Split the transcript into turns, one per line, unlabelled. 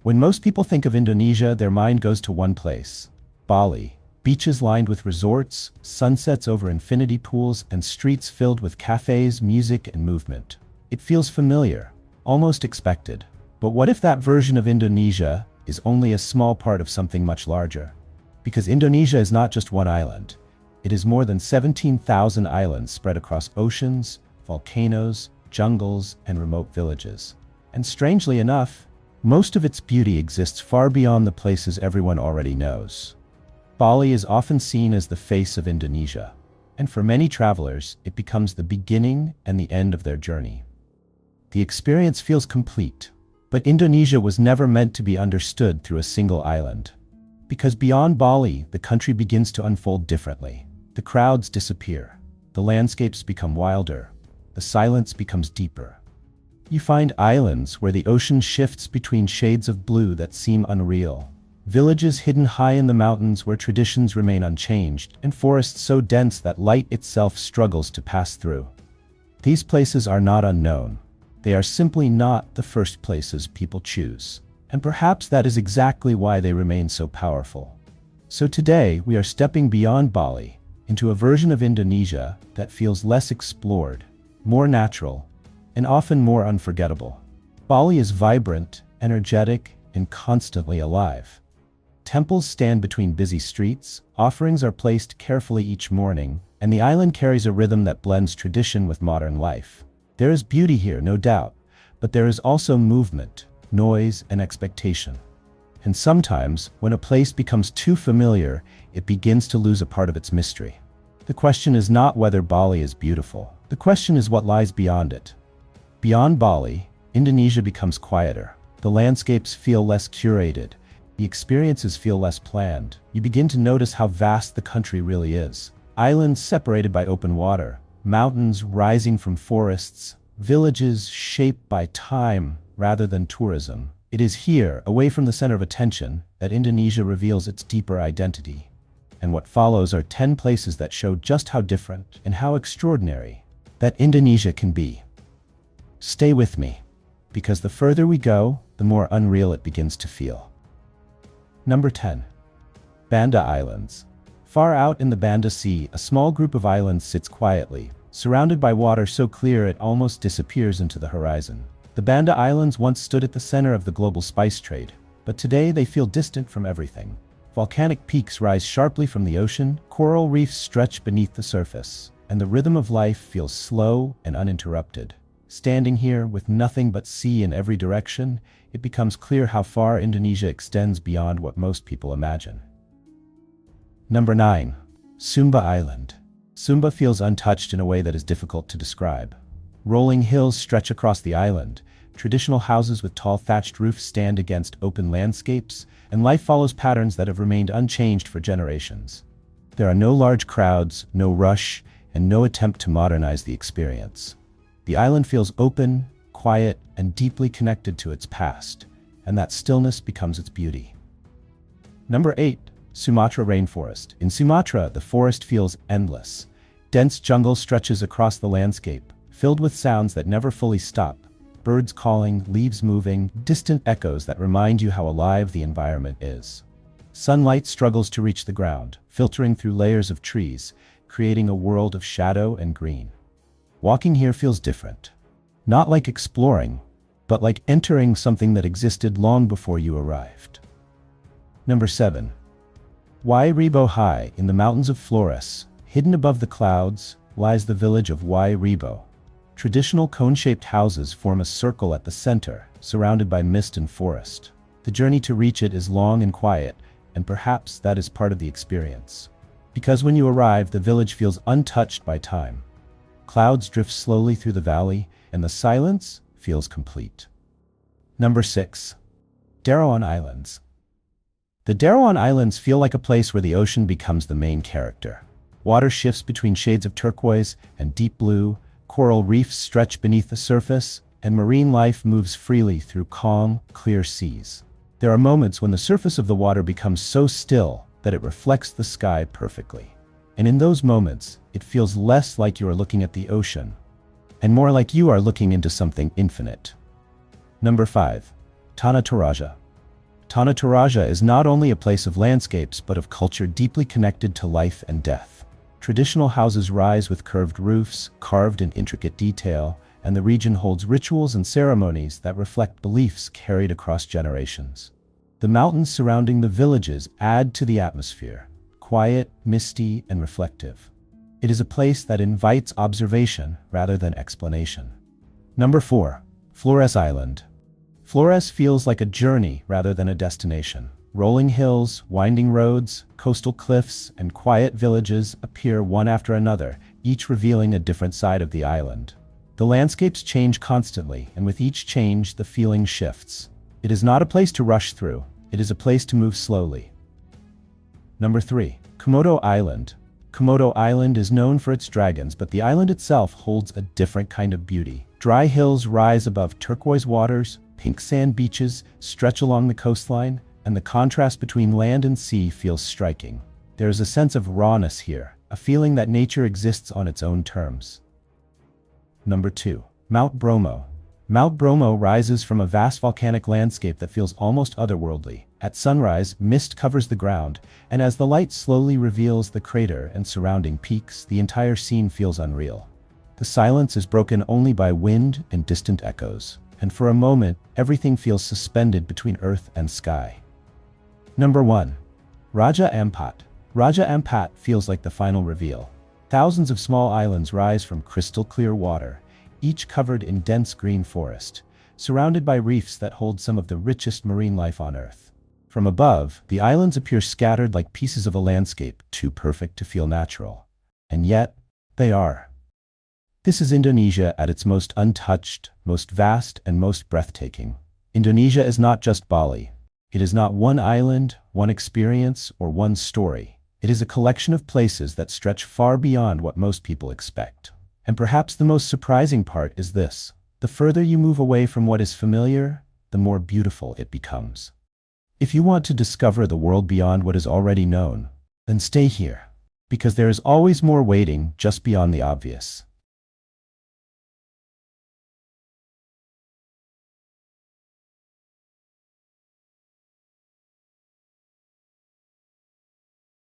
When most people think of Indonesia, their mind goes to one place: Bali. Beaches lined with resorts, sunsets over infinity pools, and streets filled with cafes, music, and movement. It feels familiar, almost expected. But what if that version of Indonesia is only a small part of something much larger? Because Indonesia is not just one island. It is more than 17,000 islands spread across oceans, volcanoes, jungles, and remote villages. And strangely enough, most of its beauty exists far beyond the places everyone already knows. Bali is often seen as the face of Indonesia, and for many travelers, it becomes the beginning and the end of their journey. The experience feels complete, but Indonesia was never meant to be understood through a single island. Because beyond Bali, the country begins to unfold differently. The crowds disappear, the landscapes become wilder, the silence becomes deeper. You find islands where the ocean shifts between shades of blue that seem unreal. Villages hidden high in the mountains where traditions remain unchanged, and forests so dense that light itself struggles to pass through. These places are not unknown. They are simply not the first places people choose. And perhaps that is exactly why they remain so powerful. So today, we are stepping beyond Bali, into a version of Indonesia that feels less explored, more natural, and often more unforgettable. Bali is vibrant, energetic, and constantly alive. Temples stand between busy streets, offerings are placed carefully each morning, and the island carries a rhythm that blends tradition with modern life. There is beauty here, no doubt, but there is also movement, noise, and expectation. And sometimes, when a place becomes too familiar, it begins to lose a part of its mystery. The question is not whether Bali is beautiful. The question is what lies beyond it. Beyond Bali, Indonesia becomes quieter. The landscapes feel less curated. The experiences feel less planned. You begin to notice how vast the country really is. Islands separated by open water, mountains rising from forests, villages shaped by time rather than tourism. It is here, away from the center of attention, that Indonesia reveals its deeper identity. And what follows are 10 places that show just how different and how extraordinary that Indonesia can be. Stay with me, because the further we go, the more unreal it begins to feel. Number 10. Banda Islands. Far out in the Banda Sea, a small group of islands sits quietly, surrounded by water so clear it almost disappears into the horizon. The Banda Islands once stood at the center of the global spice trade, but today they feel distant from everything. Volcanic peaks rise sharply from the ocean, coral reefs stretch beneath the surface, and the rhythm of life feels slow and uninterrupted. Standing here with nothing but sea in every direction, it becomes clear how far Indonesia extends beyond what most people imagine. Number 9. Sumba Island. Sumba feels untouched in a way that is difficult to describe. Rolling hills stretch across the island, traditional houses with tall thatched roofs stand against open landscapes, and life follows patterns that have remained unchanged for generations. There are no large crowds, no rush, and no attempt to modernize the experience. The island feels open, quiet, and deeply connected to its past, and that stillness becomes its beauty. Number 8. Sumatra Rainforest. In Sumatra, the forest feels endless. Dense jungle stretches across the landscape, filled with sounds that never fully stop. Birds calling, leaves moving, distant echoes that remind you how alive the environment is. Sunlight struggles to reach the ground, filtering through layers of trees, creating a world of shadow and green. Walking here feels different. Not like exploring, but like entering something that existed long before you arrived. Number 7. Wae Rebo. High in the mountains of Flores, hidden above the clouds, lies the village of Wae Rebo. Traditional cone-shaped houses form a circle at the center, surrounded by mist and forest. The journey to reach it is long and quiet, and perhaps that is part of the experience. Because when you arrive, the village feels untouched by time. Clouds drift slowly through the valley, and the silence feels complete. Number 6. Derawan Islands. The Derawan Islands feel like a place where the ocean becomes the main character. Water shifts between shades of turquoise and deep blue, coral reefs stretch beneath the surface, and marine life moves freely through calm, clear seas. There are moments when the surface of the water becomes so still that it reflects the sky perfectly. And in those moments, it feels less like you are looking at the ocean, and more like you are looking into something infinite. Number 5. Tana Toraja. Tana Toraja is not only a place of landscapes but of culture deeply connected to life and death. Traditional houses rise with curved roofs, carved in intricate detail, and the region holds rituals and ceremonies that reflect beliefs carried across generations. The mountains surrounding the villages add to the atmosphere, quiet, misty, and reflective. It is a place that invites observation rather than explanation. Number 4. Flores Island. Flores feels like a journey rather than a destination. Rolling hills, winding roads, coastal cliffs, and quiet villages appear one after another, each revealing a different side of the island. The landscapes change constantly, and with each change, the feeling shifts. It is not a place to rush through, it is a place to move slowly. Number 3. Komodo Island. Komodo Island is known for its dragons, but the island itself holds a different kind of beauty. Dry hills rise above turquoise waters, pink sand beaches stretch along the coastline, and the contrast between land and sea feels striking. There is a sense of rawness here, a feeling that nature exists on its own terms. Number 2. Mount Bromo. Mount Bromo rises from a vast volcanic landscape that feels almost otherworldly. At sunrise, mist covers the ground, and as the light slowly reveals the crater and surrounding peaks, the entire scene feels unreal. The silence is broken only by wind and distant echoes, and for a moment, everything feels suspended between earth and sky. Number 1. Raja Ampat. Raja Ampat feels like the final reveal. Thousands of small islands rise from crystal clear water, each covered in dense green forest, surrounded by reefs that hold some of the richest marine life on Earth. From above, the islands appear scattered like pieces of a landscape too perfect to feel natural. And yet, they are. This is Indonesia at its most untouched, most vast, and most breathtaking. Indonesia is not just Bali. It is not one island, one experience, or one story. It is a collection of places that stretch far beyond what most people expect. And perhaps the most surprising part is this: the further you move away from what is familiar, the more beautiful it becomes. If you want to discover the world beyond what is already known, then stay here, because there is always more waiting just beyond the obvious.